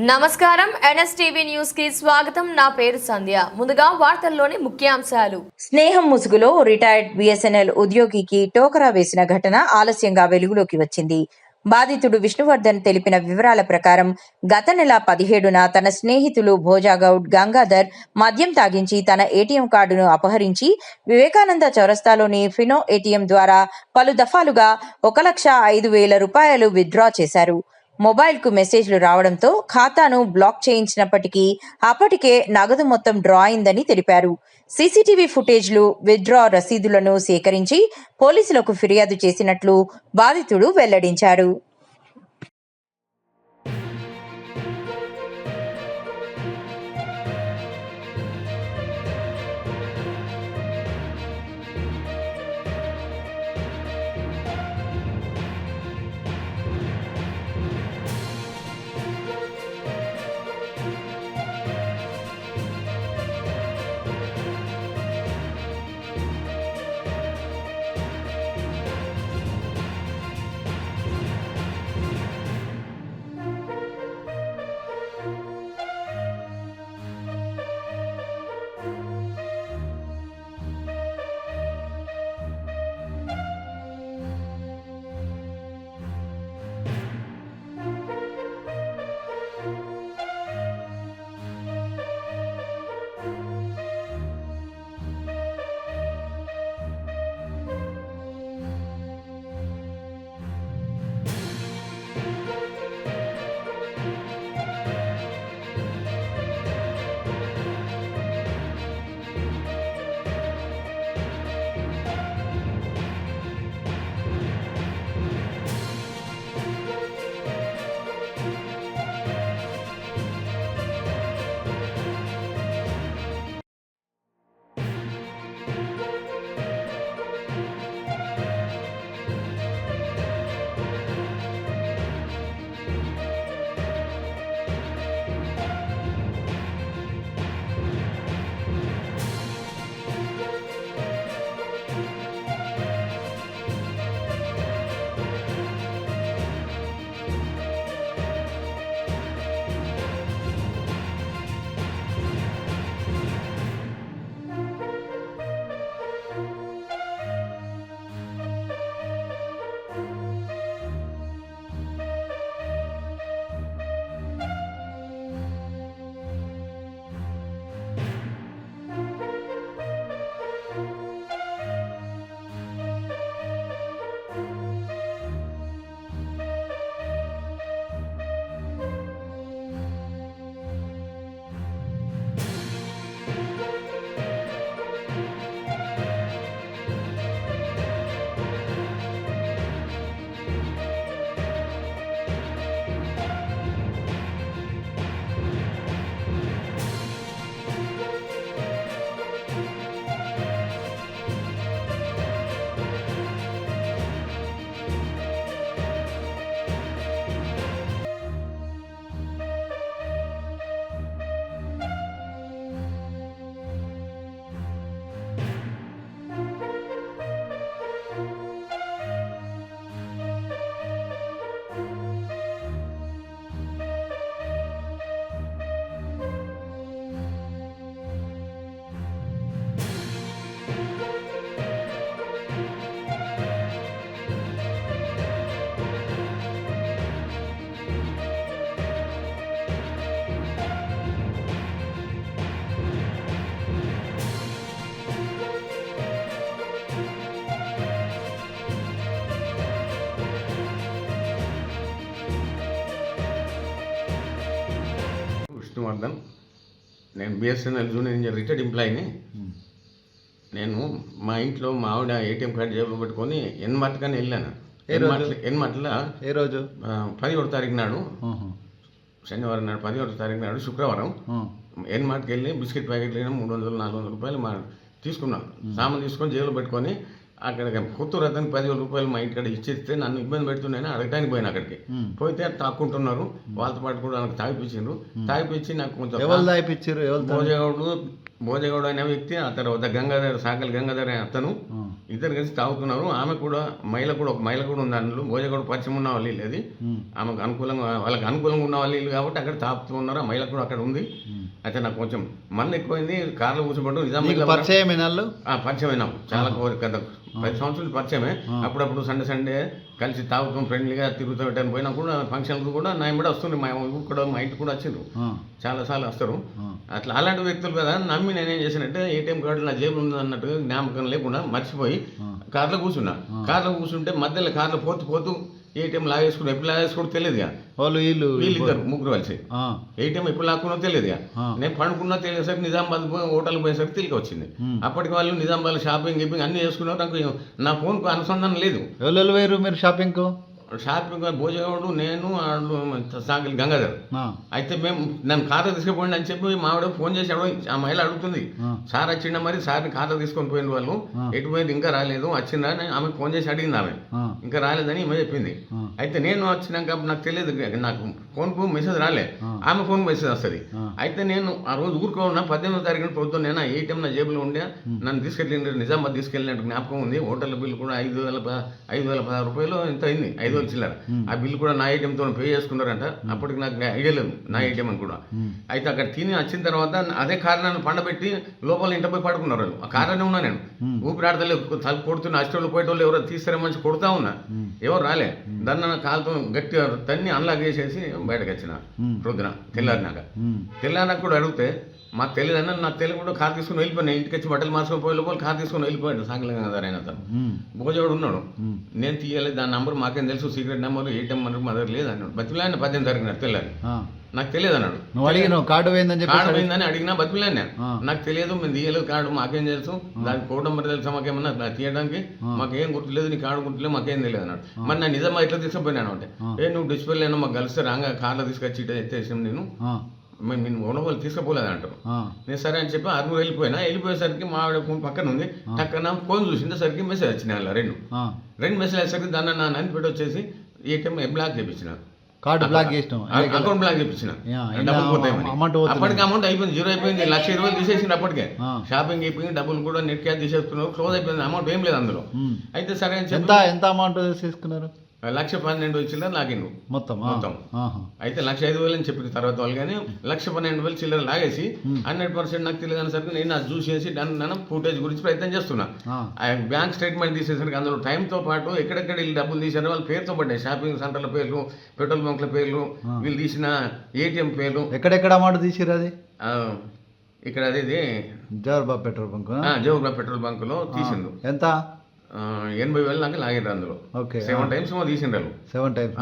నమస్కారం NSTV news కి స్వాగతం. నా పేరు సంధ్య. ముందుగా వార్తల్లోని ముఖ్యాంశాలు. స్నేహం ముసుగులో రిటైర్డ్ బిఎస్ఎన్ఎల్ ఉద్యోగికి టోకరా వేసిన ఘటన ఆలస్యంగా వెలుగులోకి వచ్చింది. బాధితుడు విష్ణువర్ధన్ తెలిపిన వివరాల ప్రకారం గత నెల 17న తన స్నేహితులు భోజాగౌడ్, గంగాధర్ మద్యం తాగించి తన ఏటీఎం కార్డును అపహరించి వివేకానంద చౌరస్తాలోని ఫినో ఏటీఎం ద్వారా పలు దఫాలుగా 1,05,000 రూపాయలు విత్డ్రా చేశారు. మొబైల్కు మెసేజ్లు రావడంతో ఖాతాను బ్లాక్ చేయించినప్పటికీ అప్పటికే నగదు మొత్తం డ్రా అయిందని తెలిపారు. సీసీటీవీ ఫుటేజ్లు, విత్డ్రా రసీదులను సేకరించి పోలీసులకు ఫిర్యాదు చేసినట్లు బాధితుడు వెల్లడించారు. విష్ణువర్ధన్, నేను బిఎస్ఎన్ఎల్ జూనియర్ ఇంజనీర్ రిటైర్డ్ ఎంప్లాయీని. నేను మా ఇంట్లో మా ఆవిడ ఏటీఎం కార్డు జేబులో పెట్టుకొని ఎన్మట్కని వెళ్ళాను. ఎన్మట్ల ఏ రోజు? 17వ తారీఖు నాడు, శనివారం నాడు, 17వ తారీఖు నాడు శుక్రవారం ఎన్మార్ట్కి వెళ్ళి బిస్కెట్ ప్యాకెట్లు 300-400 రూపాయలు తీసుకున్నాను. సామాన్ తీసుకొని జేబులో పెట్టుకొని అక్కడ కొత్తూరు అతనికి 10,000 రూపాయలు మా ఇంటికాడ ఇచ్చేస్తే నన్ను ఇబ్బంది పెడుతున్నాయని అడగటానికి పోయినా. అక్కడికి పోతే తాక్కుంటున్నారు. వాళ్ళతో పాటు కూడా నాకు తాగిపించారు. తాగిపించి నాకు కొంచెం ఎవరు తాగిపించారు? భోజగౌడు, భోజగౌడ అనే వ్యక్తి, ఆ తర్వాత గంగాధర్, సాకలి గంగాధర్ అనే అతను ఇద్దరు కలిసి తాగుతున్నారు. ఆమె కూడా ఒక మహిళ కూడా ఉంది అందులో. భోజగౌడ పరిచయం ఉన్న వాళ్ళు ఇల్లు అది. ఆమెకు అనుకూలంగా, వాళ్ళకి అనుకూలంగా ఉన్న వాళ్ళు ఇల్లు కాబట్టి అక్కడ తాగుతూ ఉన్నారు. ఆ మహిళ కూడా అక్కడ ఉంది. అయితే నాకు కొంచెం మంది ఎక్కువైంది, కార్లో కూర్చోబడి నిజామాబాద్ పరిచయమైన చాలా గత 10 సంవత్సరాలు పరిచయమే. అప్పుడప్పుడు సండే కలిసి తాగుతాం, ఫ్రెండ్లీగా తిరుగుతూ పెట్టాను. పోయినా కూడా ఫంక్షన్లకు కూడా నా కూడా వస్తుంది. మా ఊరు కూడా, మా ఇంటికి కూడా వచ్చిండ్రు, చాలాసార్లు వస్తారు. అట్లా అలాంటి వ్యక్తులు కదా నమ్మి నేనేం చేశానంటే ఏటీఎం కార్డు నా జేబులు ఉంది అన్నట్టు జ్ఞాపకం లేకుండా మర్చిపోయి కార్లో కూర్చున్నా. కార్లో కూర్చుంటే మధ్యలో కార్లో పోతూ ఏటీఎం లాగేసుకుని ఎప్పుడు లాగేసుకోవడం తెలియదు. వాళ్ళు వీళ్ళిద్దరు ముగ్గురు కలిసి ఏటీఎం ఎప్పుడు లాక్కున్నా తెలియదు. నేను పండుకున్నా తెలియసరికి నిజామాబాద్ హోటల్కి పోయేసరికి తెలియక వచ్చింది. అప్పటికి వాళ్ళు నిజామాబాద్ షాపింగ్ అన్ని చేసుకున్నారు. నాకు నా ఫోన్కు అనుసంధానం లేదు. మీరు షాపింగ్ భోజగౌడు, నేను, సాగలి గంగాధర్. అయితే మేము నన్ను కార్లో తీసుకుపోయింది అని చెప్పి మా ఆవిడ ఫోన్ చేసి ఆ మహిళ అడుగుతుంది, సార్ వచ్చిండ మరి, సార్ని కార్లో తీసుకొని పోయిన వాళ్ళు ఎటు పోయింది ఇంకా రాలేదు, వచ్చిందా అని ఆమెకు ఫోన్ చేసి అడిగింది. ఆమె ఇంకా రాలేదని ఈమె చెప్పింది. అయితే నేను వచ్చినాక నాకు తెలియదు, నాకు ఫోన్కు మెసేజ్ రాలే, ఆమె ఫోన్ మెసేజ్ వస్తుంది. అయితే నేను ఆ రోజు ఊరుకో ఉన్నా 18వ తారీఖున పొద్దున్న నేను ఏటీఎం నా జేబులో ఉండే, నన్ను తీసుకెళ్ళి నిజామాబాద్ తీసుకెళ్ళినట్టు జ్ఞాపకం ఉంది. హోటల్ బిల్లు కూడా 5,016 రూపాయలు ఎంత అయింది, 5,000 చిల్లర. ఆ బిల్లు కూడా నా ఏటీఎంతో పే చేసుకున్నారంట. అప్పటికి నాకు ఐడియా లేదు నా ఏటీఎం అని కూడా. అయితే అక్కడ తిని వచ్చిన తర్వాత అదే కారణాన్ని పండబెట్టి లోపల ఇంట పోయి పడుకున్నారు వాళ్ళు. ఆ కారణం ఉన్నా నేను ఊపిరాడతలేదు, తలుపు కొడుతున్నా. అష్టోళ్ళు పోయేటోళ్ళు ఎవరో తీస్తారే మంచి కొడుతా ఉన్నా, ఎవరు రాలే. దాన్ని కాలుతో గట్టిగా తన్ని అన్లాక్ చేసేసి బయటకు వచ్చిన ప్రొద్దున. తెల్లారినాక కూడా అడిగితే మాకు తెలియదు అన్న, నాకు తెలియదు కూడా కార్ తీసుకుని వెళ్ళిపోయినా. ఇంటికి వచ్చి బట్టలు మార్చుకొని పోయే లోపల కార్ తీసుకొని వెళ్ళిపోయాడు సాగలి గంగాధర్ అయిన అతను. భోజవాడు ఉన్నాడు, నేను తీయలేదు, దాని నంబర్ మాకేం తెలుసు, సీక్రెట్ నెంబర్, ఏటీఎం నెంబర్ మా దగ్గర లేదు అన్నాడు. బతిలాడిన 18వ తారీఖున తెల్లారి. నాకు తెలియదు అన్నాడు. కార్డు పోయిందని అడిగినా బతిలాడి నేను, నాకు తెలియదు, మేము తీయలేదు కార్డు, మాకేం తెలుసు, దానికి కోడ్ నెంబర్ తెలుసా మాకేమన్నా తీయడానికి, మాకేం గుర్తులేదు, నీ కార్డు గుర్తులేదు, మాకేం తెలియదు అన్నాడు. మరి నా నిజమా ఎట్లా తీసుకుపోయినాను అంటే, నువ్వు డిస్ప్లే అయినా మాకు కలిస్తే రాగా కార్లో తీసుకొచ్చి ఇటు ఎత్తేసాం, నేను మేము ఉన్నవాళ్ళు తీసుకుపోలేదు అంటారు. నేను సరే అని చెప్పి 6 వెళ్ళిపోయేసరికి మా ఆవిడ ఫోన్ పక్కన ఉంది. టక్కన ఫోన్ చూసిందేసరికి మెసేజ్ వచ్చినాయి అలా రెండు మెసేజ్ వచ్చేసరికి దాన్ని నా నన్ను పెట్టి వచ్చేసి ఏటీఎం బ్లాక్ చేయించిన, కార్డు బ్లాక్ చేసినాం, అకౌంట్ బ్లాక్ చేయించిన. డబ్బులు పోతాయని అప్పటికి అమౌంట్ అయిపోయింది, 0 అయిపోయింది. 1,20,000 తీసేసింది అప్పటికే. షాపింగ్ అయిపోయింది, డబ్బులు కూడా నెట్ క్యాష్ తీసేసుకున్నారు, క్లోజ్ అయిపోయింది, అమౌంట్ ఏం లేదు అందులో. అయితే సరే అని చెప్పి ఎంత అమౌంట్ తీసుకున్నారు? 1,12,000 చిల్లర లాగిండు మొత్తం. అయితే 1,05,000 అని చెప్పింది తర్వాత వాళ్ళు, కానీ 1,12,000 చిల్లర లాగేసి 100% నాకు తెలియదు అనేసరికి నేను అది చూసేసి దాని ఫుటేజ్ గురించి ప్రయత్నం చేస్తున్నా. బ్యాంక్ స్టేట్మెంట్ తీసేసరికి అందులో టైంతో పాటు ఎక్కడెక్కడ వీళ్ళు డబ్బులు తీసారో వాళ్ళ పేరుతో పడ్డాయి. షాపింగ్ సెంటర్ల పేర్లు, పెట్రోల్ బంక్ల పేర్లు, వీళ్ళు తీసిన ఏటీఎం పేర్లు. ఎక్కడెక్కడ అమౌంట్ తీసిరు? అది ఇక్కడ అది జవహర్బాద్ పెట్రోల్ బంక్, జవహర్బాద్ పెట్రోల్ బంకులో తీసిండు. ఎంత? 80,000 దాకా లాగారు అందులో. 7 times తీసిండ్రు. 7 times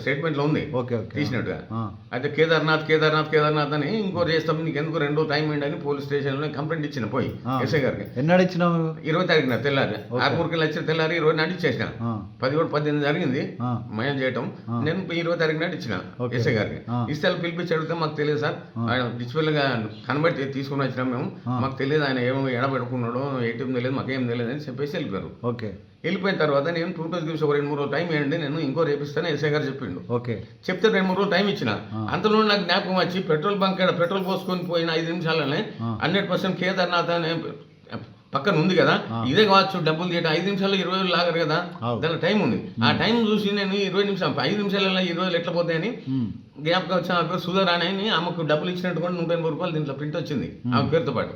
స్టేట్మెంట్ లో ఉంది తీసినట్టుగా. అయితే కేదార్నాథ్ అని ఇంకోటి చేస్తాం, నీకు ఎందుకు 2 టైం ఏంటని పోలీస్ స్టేషన్ లో కంప్లైంట్ ఇచ్చిన పోయి ఎస్ఐ గారికి. ఎన్నాడు ఇచ్చినావు? 20వ తారీఖున తెల్లారి. 6 వచ్చిన తెల్లారి 20 నాటి ఇచ్చేసిన. 17 జరిగింది మయం చేయటం. నేను 20వ తారీఖు నాటి ఇచ్చిన ఎస్ఐ గారికి. ఇస్తే పిలిపించి అడిగితే మాకు తెలియదు సార్, ఆయన డిస్ప్లే గా కనబట్టి తీసుకుని వచ్చినాం మేము, మాకు తెలియదు ఆయన ఏమో ఎడబెట్టుకున్నాడో, ఏటీఎం తెలియదు, మాకేం తెలియదని చెప్పేసి వెళ్ళిపోయారు. వెళ్ళిపోయిన తర్వాత నేను 2 days ఒక 2-3 రోజులు టైం వేయండి, నేను ఇంకో రేపిస్తాను ఎస్ఐ గారు చెప్పిండు. చెప్తే 2-3 రోజులు టైం ఇచ్చిన. అంతలో నాకు జ్ఞాపకం వచ్చి పెట్రోల్ బంక్ పెట్రోల్ పోసుకొని పోయిన 5 నిమిషాలనే 100% కేదార్నాథ్ అనే పక్కన ఉంది కదా, ఇదే కావచ్చు డబ్బులు తీయటం. 5 నిమిషాల్లో 20,000 లాగరు కదా, దాని టైం ఉంది. ఆ టైం చూసి నేను 20 నిమిషాలు 5 నిమిషాలలో 20,000 ఎట్లా పోతాయని జ్ఞాపకం వచ్చి ఆమె పేరు సుధారాణి అని, ఆమెకు డబ్బులు ఇచ్చినట్టు కూడా 180 రూపాయలు దీంట్లో ప్రింట్ వచ్చింది ఆమె పేరుతో పాటు.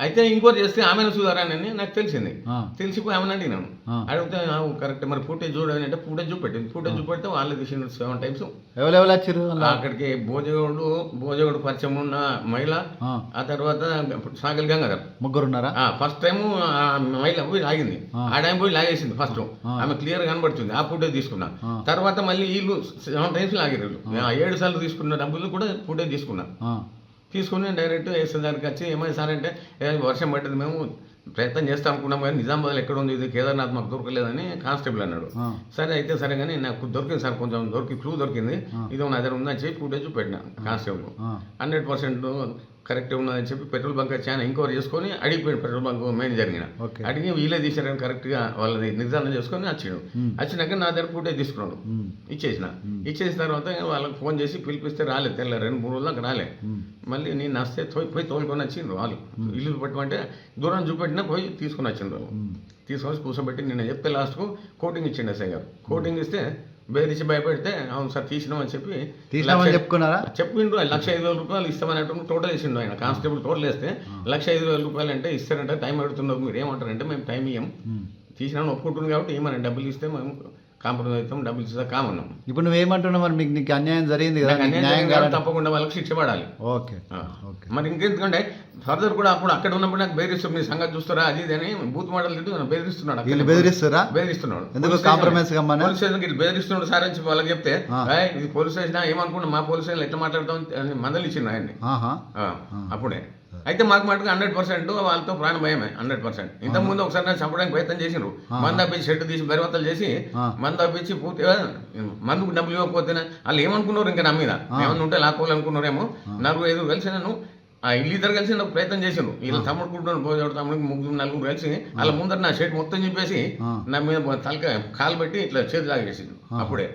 అయితే ఇంకోటి చేస్తే ఆమెను సుధారాణి అని నాకు తెలిసింది. తెలిసిపోయి ఆమెను అడిగినాను. అడిగితే కరెక్ట్ మరి ఫుటేజ్ చూడని అంటే ఫుటేజ్ చూపెట్టింది. ఫుటేజ్ చూపెడితే వాళ్ళు తీసిన 7 times. అక్కడికి భోజగౌడు పరిచయం ఉన్న మహిళ, ఆ తర్వాత సాగలి గంగాధర్, ముగ్గురు ఉన్నారా? ఫస్ట్ టైం మహిళ పోయి లాగింది, ఆ టైం పోయి లాగేసింది. ఫస్ట్ ఆమె క్లియర్ కనబడుతుంది, ఆ ఫుటేజ్ తీసుకున్నా. తర్వాత మళ్ళీ వీళ్ళు 7 times లాగారు. 7 సార్లు తీసుకున్న డబ్బులు కూడా ఫుటేజ్ తీసుకుని డైరెక్ట్ ఎస్ఐ దగ్గరికి వచ్చి ఏమైంది సార్ అంటే, వర్షం పడ్డది, మేము ప్రయత్నం చేస్తాం అనుకున్నాం కానీ నిజామాబాద్ ఎక్కడ ఉంది ఇది కేదార్నాథ్ మాకు దొరకలేదని కానిస్టేబుల్ అన్నాడు. సరే అయితే సరే కానీ నాకు దొరికింది సార్, కొంచెం క్లూ దొరికింది, ఇది నా దగ్గర ఉందని చెప్పి ఫుటేజ్ పెట్టిన కానిస్టేబుల్. 100% కరెక్ట్ ఉన్నదని చెప్పి పెట్రోల్ బంక్ చాలా ఎంక్వైరీ చేసుకొని అడిగిపోయాడు. పెట్రోల్ బంక్ మేనేజర్ని అడిగి వీళ్ళే తీసారని కరెక్ట్గా వాళ్ళది నిర్ధారణ చేసుకొని వచ్చాడు. వచ్చినాక నా దగ్గర ఫుటేజ్ తీసుకున్నాడు, ఇచ్చేసిన తర్వాత వాళ్ళకి ఫోన్ చేసి పిలిపిస్తే రాలేదు. తెల్ల 2-3 రోజులు దాకా రాలే. మళ్ళీ నేను వస్తే పోయి తోలుకొని వచ్చిండ్రు వాళ్ళు. ఇల్లు పెట్టమంటే దూరం చూపెట్టినా పోయి తీసుకొని వచ్చిండ్రు. తీసుకొని కూర్చోబెట్టి నేను చెప్తే లాస్ట్కు కోటింగ్ ఇచ్చిండు ఎస్ఐ గారు. కోటింగ్ ఇస్తే బెదిరించి భయపెడితే అవును సార్ తీసినామని చెప్పి చెప్పుకున్నారా? చెప్పిండు. 1,05,000 రూపాయలు ఇస్తామన్నట్టు టోటల్ వేసిండు ఆయన. కానిస్టేబుల్ టోటల్ వేస్తే 1,05,000 రూపాయలు అంటే ఇస్తారంటే టైం అడుగుతున్నారు. మీరు ఏమంటారంటే మేము టైం ఇవ్వం, తీసినా ఒప్పుకుంటుంది కాబట్టి ఏమన్నా డబ్బులు ఇస్తే మేము కాంప్రమైజ్ అవుతాం, డబ్బులు ఇస్తా కామన్నాం. ఇప్పుడు నువ్వేమంటున్నావు? మరి నీకు అన్యాయం జరిగింది కదా, న్యాయం కాదు, తప్పకుండా వాళ్ళకి శిక్ష పడాలి. ఓకే. మరి ఇంకెందుకంటే ఫర్దర్ కూడా అప్పుడు అక్కడ ఉన్నప్పుడు నాకు బెదిరిస్తుంది, నీ సంగతి చూస్తారా అది ఇది అని బూత్ మాటలు తిట్టు బెదిరిస్తున్నాడు. బెదిరిస్తున్నాడు. ఎందుకు కాంప్రమైజ్ పోలీస్ స్టేషన్ బెదిరిస్తున్నాడు సార్ అని వాళ్ళకి చెప్తే ఇది పోలీస్ స్టేషన్ ఏమనుకున్నా మా పోలీస్ స్టేషన్ ఎట్లా మాట్లాడతాం మందలు ఇచ్చిండు ఆయన్ని అప్పుడే. అయితే మాకు మటుకు 100% వాళ్ళతో ప్రాణ భయమే 100%. ఇంతకుముందు ఒకసారి నాకు చంపడానికి ప్రయత్నం చేసిండ్రు. మందు తప్పించి షెడ్ తీసి బెరవతలు చేసి మందు తప్పించి పూర్తిగా మందుకు డబ్బులు ఇవ్వకపోతేనే వాళ్ళు ఏమనుకున్నారు ఇంకా నా మీద ఏమన్నా ఉంటే లాక్కోవాలనుకున్నారేమో. 4-5 కలిసి నన్ను ఆ ఇల్లు కలిసి నాకు ప్రయత్నం చేసిండ్రు. వీళ్ళు తమ్ముడు కూర్చొని భోజనం తమ్ముడికి 3-4 కలిసి వాళ్ళ ముందర నా షర్ట్ మొత్తం చెప్పేసి నా మీద తలక కాలు పెట్టి ఇట్లా చేతి లాగేసిండ్రు అప్పుడే.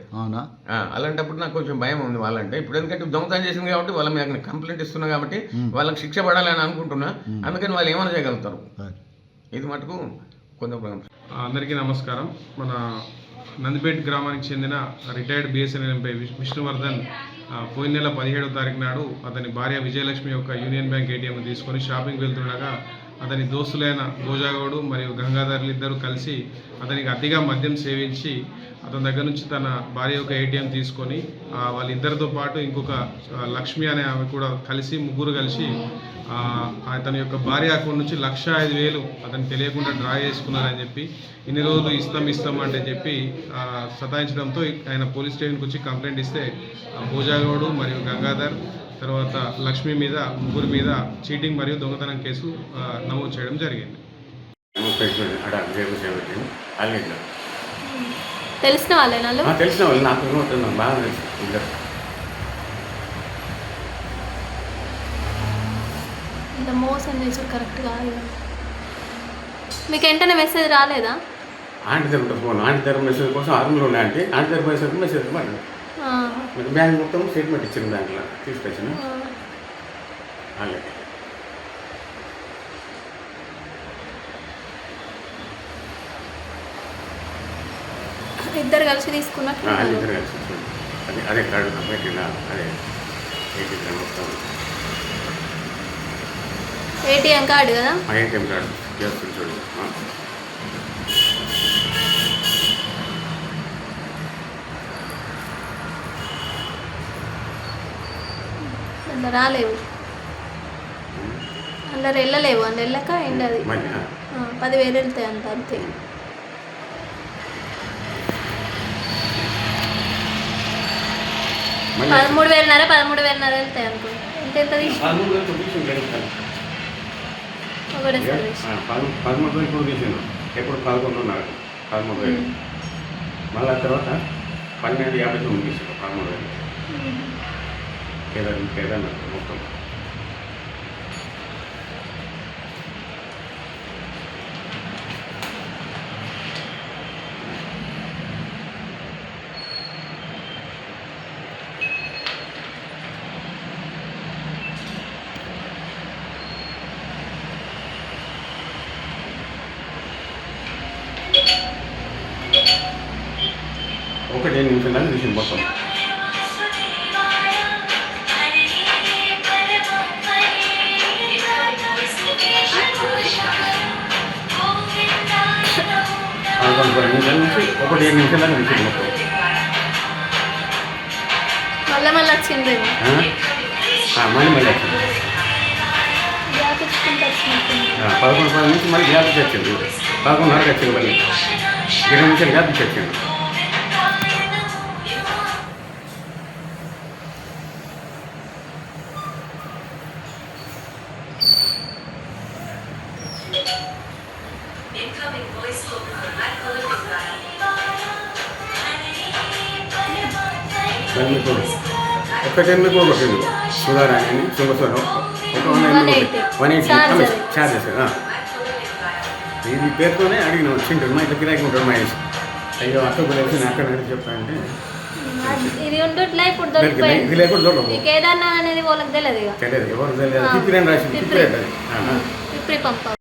అలాంటప్పుడు నాకు కొంచెం భయం ఉంది వాళ్ళంటే. ఇప్పుడు ఎందుకంటే దొంగతనం చేసింది కాబట్టి వాళ్ళ మీద కంప్లైంట్ ఇస్తున్నా కాబట్టి వాళ్ళకి శిక్ష పడాలని అనుకుంటున్నా. అందుకని వాళ్ళు ఏమైనా చేయగలుగుతారు. ఇది మటుకు కొంచెం. అందరికీ నమస్కారం. మన నందిపేట గ్రామానికి చెందిన రిటైర్డ్ బిఎస్ఎన్ఎల్ ఎంప్లాయీ విష్ణువర్ధన్ పోయిన నెల 17వ తారీఖు నాడు అతని భార్య విజయలక్ష్మి యొక్క యూనియన్ బ్యాంక్ ఏటీఎం తీసుకొని షాపింగ్ వెళ్తుండగా అతని దోస్తులైన గోజాగౌడు మరియు గంగాధర్లు ఇద్దరు కలిసి అతనికి అతిగా మద్యం సేవించి అతని దగ్గర నుంచి తన భార్య యొక్క ఏటీఎం తీసుకొని వాళ్ళిద్దరితో పాటు ఇంకొక లక్ష్మి అనే ఆమె కూడా కలిసి ముగ్గురు కలిసి అతని యొక్క భార్య అకౌంట్ నుంచి 1,05,000 అతను తెలియకుండా డ్రా చేసుకున్నారని చెప్పి ఇన్ని రోజులు ఇస్తాం అంటే చెప్పి సతాయించడంతో ఆయన పోలీస్ స్టేషన్కి వచ్చి కంప్లైంట్ ఇస్తే భోజాగౌడు మరియు గంగాధర్ తర్వాత లక్ష్మి మీద ముగ్గురు మీద చీటింగ్ మరియు దొంగతనం కేసు నమోదు చేయడం జరిగింది. తెలిసిన వాళ్ళేనా? తెలిసిన వాళ్ళు నాకు బాగా తెలుసు. ఇంత మోసం చేసి కరెక్ట్ కాదు. మీకు వెంటనే మెసేజ్ రాలేదా? ఆంటీ దగ్గర ఫోన్ ఆంటీ దగ్గర మెసేజ్ కోసం ఆర్మీలో ఉన్నాయి. ఆంటీ దగ్గర మెసేజ్ పడింది. బ్యాంక్ మొత్తం స్టేట్మెంట్ ఇచ్చింది, బ్యాంకులో తీసుకొచ్చిన వాళ్ళే. ఇద్దరు కలిసి తీసుకున్నట్టు ఇద్దరు కలిసి అదే కార్డు పెట్టిన అదే ఏటీఎం మొత్తం ఏటీఎం కార్డు కదా, ఏటీఎం కార్డు చేస్తుంది చూడండి. అందులో రాలేవు, అందులో వెళ్ళలేవు, అందులో వెళ్ళక ఎండ అది 10,000 వెళ్తాయి అంత అంతే. $13,500 వెళ్తాయి అనుకో. ఎంత తీసి ఒకటేసారి 13,000 ఇప్పుడు తీసాను. ఎప్పుడు 11,500 13,000 మళ్ళీ తర్వాత 12,59 తీసాను. 13,000 కేదార్ మొత్తం. ఒకటి 8 నిమిషాలు తీసింది మొత్తం. ఒకటి 8 నిమిషాలు తీసింది మొత్తం. మళ్ళీ వచ్చింది మళ్ళీ వచ్చింది. 11:10 నుంచి మళ్ళీ గ్యాప్ వచ్చింది. 11:30కి వచ్చింది. మళ్ళీ 20 నిమిషాలు గ్యాప్ వచ్చింది. ఒక 10 మీకు కొట్టింది సుధారాణి సుంగస్వరం ఒక 180 ఛార్జెస్. ఇది పేరుతోనే అడిగిన వచ్చింటాడు. మా ఇట్లా గిరాకీ ఉంటాడు మహేష్. అయ్యో అక్క గురించి అక్కడ చెప్పాలంటే ఇది ఉండుట్లే ఇప్పుడు ఇది దొరికిపోయింది లేకుండా చూడరు ఈ కేదార్నాథ్ అనేది వాళ్ళకి తెలియదు ఇక తెలియదు ఎవరు తెలియదు తిప్పిరని రాసింది తిప్పిరి. తిప్పిరేట తిప్పి పంప